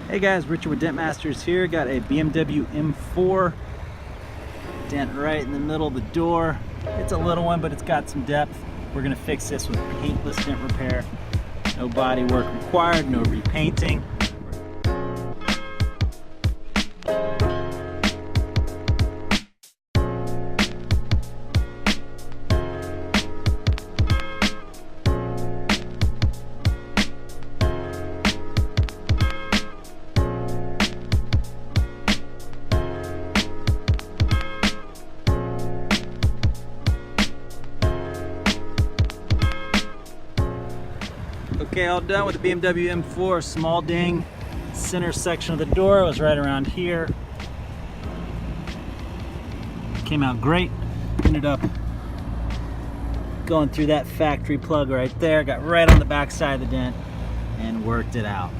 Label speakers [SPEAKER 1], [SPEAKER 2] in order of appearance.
[SPEAKER 1] Hey guys, Richard with Dent Masters here. Got a BMW M4 dent right in the middle of the door. It's a little one, but it's got some depth. We're gonna fix this with paintless dent repair. No body work required, no repainting. Okay, all done with the BMW M4. Small ding. Center section of the door was right around here. Came out great. Ended up going through that factory plug right there. Got right on the back side of the dent and worked it out.